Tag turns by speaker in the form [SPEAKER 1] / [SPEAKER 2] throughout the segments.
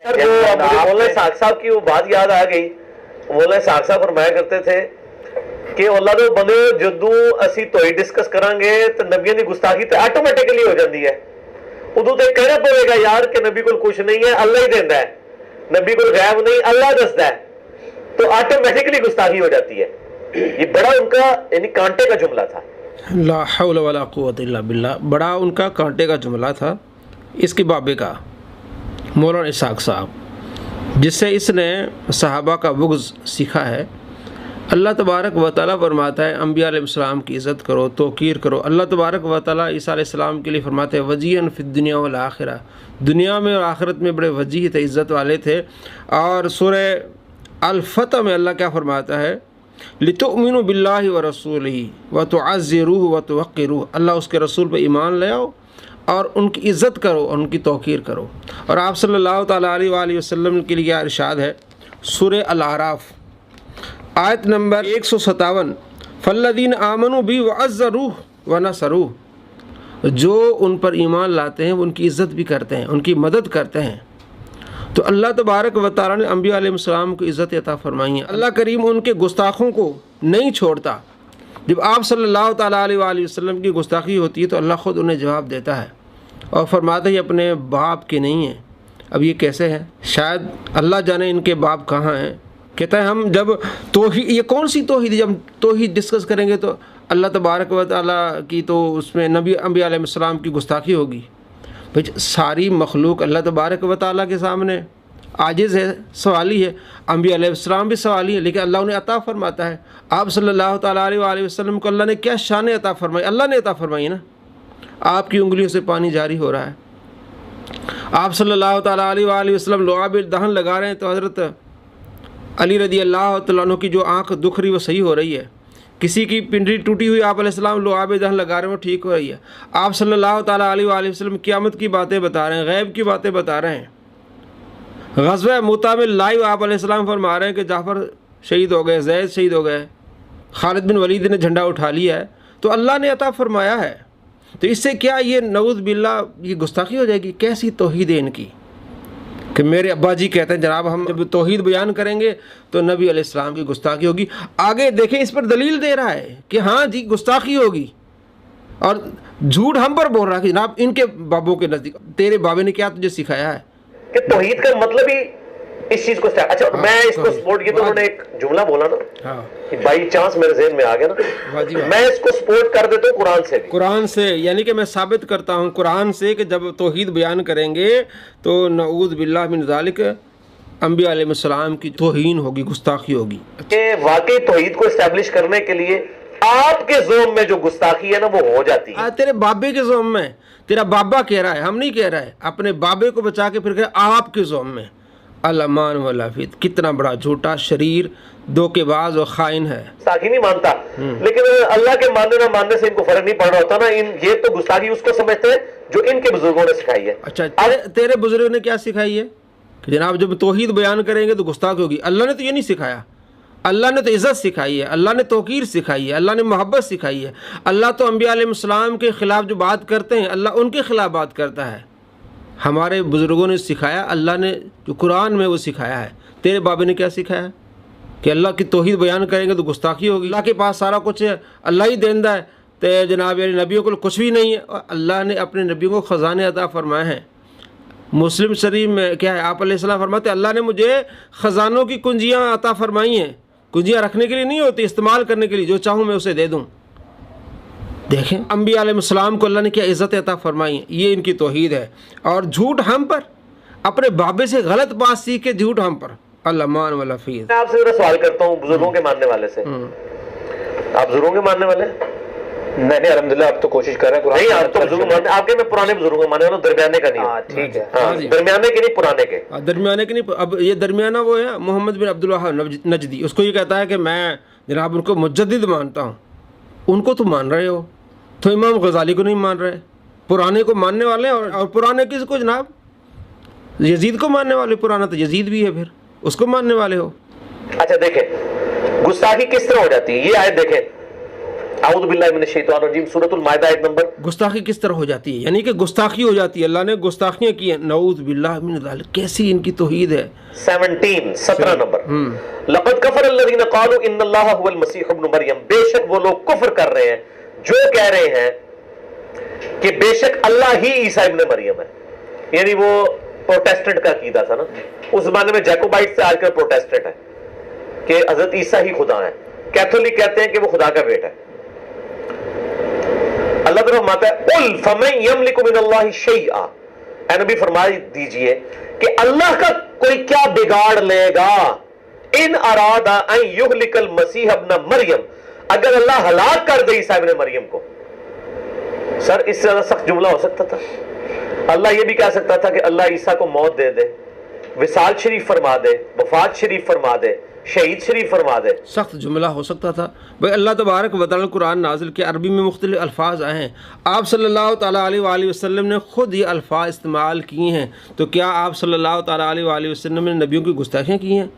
[SPEAKER 1] Sir जो मुझे मौलाना इसहाक साहब की वो बात याद आ गई। मौलाना इसहाक साहब फरमाया करते थे कि अल्लाह दे बंदे जदों ਅਸੀਂ ਤੋਈ डिस्कस करांगे तो नबियों की गुस्ताखी तो ऑटोमेटिकली हो जाती है। उदों तो कहना पड़ेगा यार कि नबी को कुछ नहीं है, अल्लाह ही देता है, नबी को गैब नहीं, अल्लाह दसदा है, तो ऑटोमेटिकली गुस्ताखी हो जाती है। ये बड़ा उनका यानी कांटे का जुमला था।
[SPEAKER 2] ला हौल वला कुव्वता इल्ला बिल्लाह, बड़ा उनका कांटे का जुमला था इसके बाबे का, मौलाना इसहाक साहब, जिससे इसने सहाबा का बुग़्ज़ सीखा है। अल्लाह तबारक व तआला फरमाता है अम्बिया अलैहिस्सलाम की इज़्ज़त करो, तौक़ीर करो। अल्लाह तबारक व तआला ईसा अलैहिस्सलाम के लिए फरमाते हैं वजीहन फ़िद दुनिया वल आखिरा, दुनिया में और आखिरत में बड़े वजीह थे, इज़्ज़त वाले थे। और सूरह अल-फ़तह में अल्लाह क्या फरमाता है लितुमिनु बिल्लाहि व रसूलिही व तुअज़्ज़िरूहु व तुवक़्क़िरूहु, अल्लाह उसके रसूल पर ईमान ले आओ और उनकी इज़्ज़त करो और उनकी तौक़ीर करो। और आप सल्लल्लाहु तआला अलैहि वसल्लम के लिए क्या इरशाद है, सूरह अल-आराफ़ आयत नंबर 157, फ़ल्लज़ीन आमनू बी व अज़्ज़रूहु व नसरूहु, जो उन पर ईमान लाते हैं वो उनकी इज़्ज़त भी करते हैं, उनकी मदद करते हैं। तो अल्लाह तबारक व तआला ने अम्बिया अलैहिस्सलाम को इज़्ज़त अता फरमाई है। अल्लाह करीम उनके गुस्ताखों को नहीं छोड़ता। जब आप सल्लल्लाहु तआला अलैहि वसल्लम की गुस्ताखी होती है तो अल्लाह ख़ुद उन्हें जवाब देता है और फरमाता है अपने बाप के नहीं हैं। अब ये कैसे है, शायद अल्लाह जाने इनके बाप कहाँ हैं। कहता है हम जब तौहीद, ये कौन सी तौहीद, जब तौहीद डिस्कस करेंगे तो अल्लाह तबारक व तआला की तो उसमें नबी अम्बिया अलैहिस्सलाम की गुस्ताखी होगी। भाई सारी मखलूक अल्लाह तबारक व तआला के सामने आजिज़ है, सवाली है, अम्बिया अलैहिस्सलाम भी सवाली है, लेकिन अल्लाह उन्हें अता फरमाता है। आप सल्लल्लाहु तआला अलैहि वसल्लम को अल्लाह ने क्या शान अता फरमाई, अल्लाह ने अता फरमाई ना। आपकी उंगलियों से पानी जारी हो रहा है, आप सल्लल्लाहु तआला अलैहि वसल्लम लुआब दहन लगा रहे हैं तो हज़रत अली रज़ी अल्लाह तआला अन्हु की जो आँख दुख रही वो सही हो रही है। किसी की पिंडली टूटी हुई आप अलैहिस्सलाम लुआब दहन लगा रहे हैं वो ठीक हो रही है। आप सल्लल्लाहु तआला अलैहि वसल्लम क़यामत की बातें बता रहे हैं, गैब की बातें बता रहे हैं। ग़ज़वा मुता में लाइव आप अलैहिस्सलाम फरमा रहे हैं कि जाफ़र शहीद हो गए, ज़ैद शहीद हो गए, खालिद बिन वलीद ने झंडा उठा लिया है, तो अल्लाह ने अता फरमाया है। तो इससे क्या ये नऊज़ बिल्लाह ये गुस्ताखी हो जाएगी? कैसी तौहीद है इनकी कि मेरे अब्बा जी कहते हैं जनाब हम जब तौहीद बयान करेंगे तो नबी अलैहिस्सलाम की गुस्ताखी होगी। आगे देखें इस पर दलील दे रहा है कि हाँ जी गुस्ताखी होगी, और झूठ हम पर बोल रहा है कि जनाब इनके बाबों के नज़दीक तेरे बाबे ने क्या तुझे सिखाया है
[SPEAKER 1] कि तौहीद का मतलब ही इस चीज को अच्छा हाँ, मैं इसको सपोर्ट किया तो उन्होंने एक जुमला बोला ना, हाँ, कि बाई चांस मेरे ज़हन में आ गया ना, मैं इसको सपोर्ट कर देता हूँ कुरान से भी।
[SPEAKER 2] कुरान से यानी कि मैं साबित करता हूँ कुरान से कि जब तौहीद बयान करेंगे तो नऊज़ बिल्लाह मिन ज़ालिक अम्बिया अलैहिस्सलाम की तौहीन होगी, गुस्ताखी होगी।
[SPEAKER 1] कि वाकई तौहीद को इस्टेब्लिश करने के लिए आपके ज़ोम में जो गुस्ताखी है ना वो हो जाती है।
[SPEAKER 2] तेरे बाबे के ज़ोम में, तेरा बाबा कह रहा है, हम नहीं कह रहा है, अपने बाबे को बचा के फिर कह आपके ज़ोम में। अल-अमान वल-अफ़ीद, कितना बड़ा झूठा शरीर, धोखेबाज और खाइन है।
[SPEAKER 1] गुस्ताखी नहीं मानता, लेकिन अल्लाह के मानने ना मानने से इनको फर्क नहीं पड़ रहा होता ना। ये तो गुस्ताखी उसको समझते हैं जो इनके बुजुर्गों ने सिखाई है।
[SPEAKER 2] अच्छा, तेरे बुजुर्गों ने क्या सिखाई है कि जनाब जब तौहीद बयान करेंगे तो गुस्ताखी होगी? अल्लाह ने तो ये नहीं सिखाया। अल्लाह ने तो इज़्ज़त सिखाई है, अल्लाह ने तौक़ीर सिखाई है, अल्लाह ने मोहब्बत सिखाई है। अल्लाह तो अम्बिया अलैहिस्सलाम के ख़िलाफ़ जो बात करते हैं अल्लाह उनके ख़िलाफ़ बात करता है। हमारे बुज़ुर्गों ने सिखाया, अल्लाह ने जो कुरान में वो सिखाया है। तेरे बाबे ने क्या सिखाया कि अल्लाह की तौहीद बयान करेंगे तो गुस्ताखी होगी? अल्लाह के पास सारा कुछ है, अल्लाह ही देंदा है, तो जनाब यानी नबियों को कुछ भी नहीं है। और अल्लाह ने अपने नबियों को ख़ज़ाने अता फरमाए हैं। मुस्लिम शरीफ में क्या है, आप अलैहिस्सलाम फरमाते अल्लाह ने मुझे ख़ज़ानों की कुंजियाँ अता फरमाई हैं। कुंजियाँ रखने के लिए नहीं होती, इस्तेमाल करने के लिए, जो चाहूँ मैं उसे दे दूँ। देखें अम्बिया अलैहिस्सलाम को अल्लाह ने क्या इज़्ज़त अता फरमाई है, ये इनकी तौहीद है। और झूठ हम पर, अपने बाबे से गलत बात सीख के झूठ हम पर। अल-अमान वल-अफ़ीद।
[SPEAKER 1] मैं आपसे जरा सवाल करता हूँ बुजुर्गों के मानने वाले से, आप बुजुर्गों के मानने वाले?
[SPEAKER 3] नहीं अल्हम्दुलिल्लाह आप तो कोशिश कर रहे हैं।
[SPEAKER 1] नहीं आप तो बुजुर्ग मानते, आपके मैं पुराने बुजुर्गों मानने वाला हूँ, दरमियाने का नहीं।
[SPEAKER 3] ठीक है,
[SPEAKER 1] दरमियाने के नहीं, पुराने के।
[SPEAKER 2] दरमियाने के नहीं। अब ये दरमियाना वो है मोहम्मद बिन अब्दुल वहाब नजदी, उसको ये कहता है कि मैं जनाब उनको मुजद्दिद मानता हूँ। उनको तो मान रहे हो, तो इमाम गज़ाली को नहीं मान रहे। पुराने को मानने वाले और पुराने किसको जनाब? यजीद को मानने वाले। पुराना तो यजीद भी है, फिर उसको मानने वाले हो।
[SPEAKER 1] अच्छा देखें गुस्ताखी किस तरह हो जाती है, ये आयत देखें आऊज़ु बिल्लाहि मिनश शैतानिर रजीम, सूरतुल माइदा आयत नंबर।
[SPEAKER 2] गुस्ताखी किस तरह हो जाती है, यानी कि गुस्ताखी हो जाती है, अल्लाह ने गुस्ताखियाँ की है, नऊज़ु बिल्लाहि मिन ज़ालिक। कैसी इनकी तौहीद है।
[SPEAKER 1] 17 नंबर, लक़द कफ़र अल्लज़ीना क़ालू इन्नल्लाहा हुवल मसीह इब्न मरियम, बेशक वो लोग कुफ्र कर रहे हैं जो कह रहे हैं कि बेशक अल्लाह ही ईसा इब्न मरियम है। यानी वो प्रोटेस्टेंट का अकीदा था ना उस जमाने में, जैकोबाइट से आजकल प्रोटेस्टेंट है कि हजरत ईसा ही खुदा है। कैथोलिक कहते हैं कि वो खुदा का बेटा है। अल्लाह तरफ माता है, उल फमन यमलिकु मिनल्लाहि शैआ, ऐ नबी फरमा दीजिए कि अल्लाह का कोई क्या बिगाड़ लेगा। इन अरादा अन युहलिकल मसीह इब्न मरियम, अगर अल्लाह हलाक कर दे ईसा इब्न मरियम को। सर इससे ज्यादा सख्त जुमला हो सकता था? अल्लाह ये भी कह सकता था कि अल्लाह ईसा को मौत दे दे, विसाल शरीफ फरमा दे, वफात शरीफ फरमा दे, शहीद शरीफ फरमा दे।
[SPEAKER 2] सख्त जुमला हो सकता था भाई। अल्लाह तबारक व तआला कुरान नाजिल के अरबी में मुख्तलिफ अल्फाज आए हैं, आप सल्लल्लाहु ताला अलैहि वसल्लम ने खुद ये अल्फाज इस्तेमाल किए हैं, तो क्या आप सल्लल्लाहु ताला अलैहि वसल्लम ने नबियों की गुस्ताखियाँ की हैं?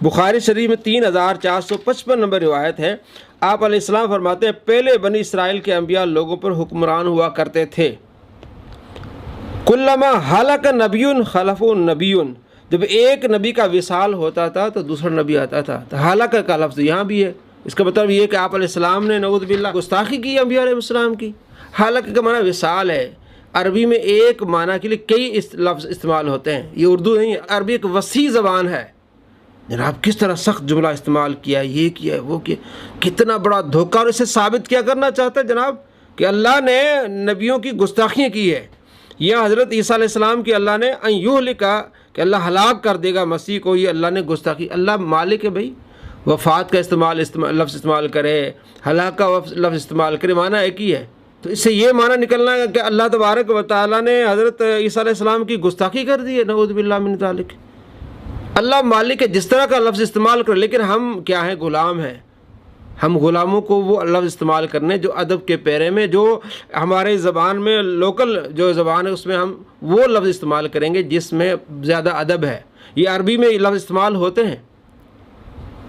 [SPEAKER 2] बुखारी शरीफ में 3455 नंबर रिवायत है, आप अलैहिस्सलाम फरमाते हैं, पहले बनी इसराइल के अंबिया लोगों पर हुक्मरान हुआ करते थे। कुल्लमा हलक नबियुन खलफुन नबियुन, जब एक नबी का विसाल होता था तो दूसरा नबी आता था। तो हालाक का लफ्ज़ यहाँ भी है, इसका मतलब ये कि आप अलैहिस्सलाम ने नऊज़ु बिल्लाह गुस्ताखी की अंबिया अलैहिस्सलाम की। हालाक का माना विसाल है। अरबी में एक माना के लिए कई लफ्ज़ इस्तेमाल होते हैं, ये उर्दू नहीं, अरबी एक वसी ज़बान है। जनाब किस तरह सख्त जुमला इस्तेमाल किया, ये किया वो किया, कितना बड़ा धोखा। और इसे साबित क्या करना चाहता है जनाब कि अल्लाह ने नबियों की गुस्ताखियाँ की है। यह हज़रत ईसा अलैहिस्सलाम की अल्लाह ने अन युहलिका, कि अल्लाह हलाक कर देगा मसीह को, ये अल्लाह ने गुस्ताखी। अल्लाह मालिक है भाई, वफ़ात का लफ्ज़ इस्तेमाल करे, हलाक का लफ्ज़ इस्तेमाल करे, माना एक ही है। तो इससे ये माना निकलना है कि अल्लाह तबारक व तआला ने हज़रत ईसा अलैहिस्सलाम की गुस्ताखी कर दी है, नऊज़ु बिल्लाहि मिन ज़ालिक। अल्लाह मालिक है, जिस तरह का लफ्ज़ इस्तेमाल करे, लेकिन हम क्या हैं, ग़ुलाम हैं। हम ग़ुलामों को वो लफ्ज़ इस्तेमाल करने जो अदब के पैरे में, जो हमारे ज़बान में लोकल जो ज़बान है उसमें हम वो लफ्ज़ इस्तेमाल करेंगे जिसमें ज़्यादा अदब है। ये अरबी में ये लफ्ज़ इस्तेमाल होते हैं।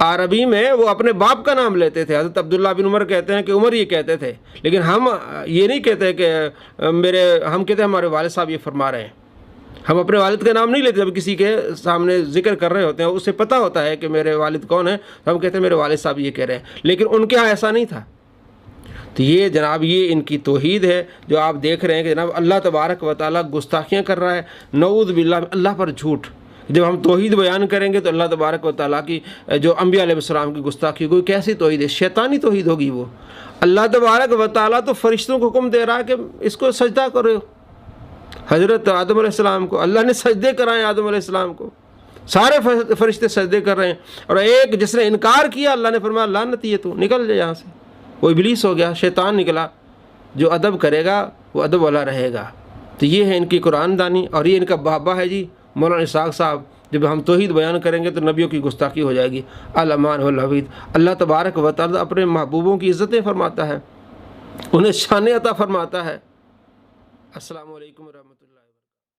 [SPEAKER 2] अरबी में वो अपने बाप का नाम लेते थे। हज़रत अब्दुल्ला बिन उमर कहते हैं कि उमर ये कहते थे, लेकिन हम ये नहीं कहते कि हम कहते हैं हमारे वालिद साहब ये फरमा रहे हैं। हम अपने वालिद का नाम नहीं लेते। जब किसी के सामने जिक्र कर रहे होते हैं, उससे पता होता है कि मेरे वालिद कौन है, तो हम कहते हैं मेरे वालिद साहब ये कह रहे हैं, लेकिन उनके यहाँ ऐसा नहीं था। तो ये जनाब ये इनकी तौहीद है जो आप देख रहे हैं कि जनाब अल्लाह तबारक व तआला गुस्ताखियाँ कर रहा है, नऊज़ु बिल्लाह, अल्लाह पर झूठ। जब हम तौहीद बयान करेंगे तो अल्लाह तबारक व तआला की जो अंबिया अलैहिस्सलाम की गुस्ताखी होगी, कैसी तौहीद है? शैतानी तौहीद होगी वो। अल्लाह तबारक व तआला तो फरिश्तों को हुक्म दे रहा है कि इसको सजदा करो। हज़रत आदम अलैहिस्सलाम को अल्लाह ने सजदे कराए, आदम अलैहिस्सलाम को सारे फरिश्ते सजदे कर रहे हैं, और एक जिसने इनकार किया अल्लाह ने फरमाया लानती है, तू निकल जाए यहाँ से। वो इब्लीस हो गया, शैतान निकला। जो अदब करेगा वो अदब वाला रहेगा। तो ये है इनकी कुरान दानी, और ये इनका बाबा है जी मौलाना इसहाक़ साहब। जब हम तौहीद बयान करेंगे तो नबियों की गुस्ताखी हो जाएगी। अल अमान वल हफीद। अल्लाह तबारक व तआला अपने महबूबों की इज़्ज़तें फरमाता है, उन्हें शान अता फरमाता है। अस्सलामु अलैकुम व रहमतुल्लाह।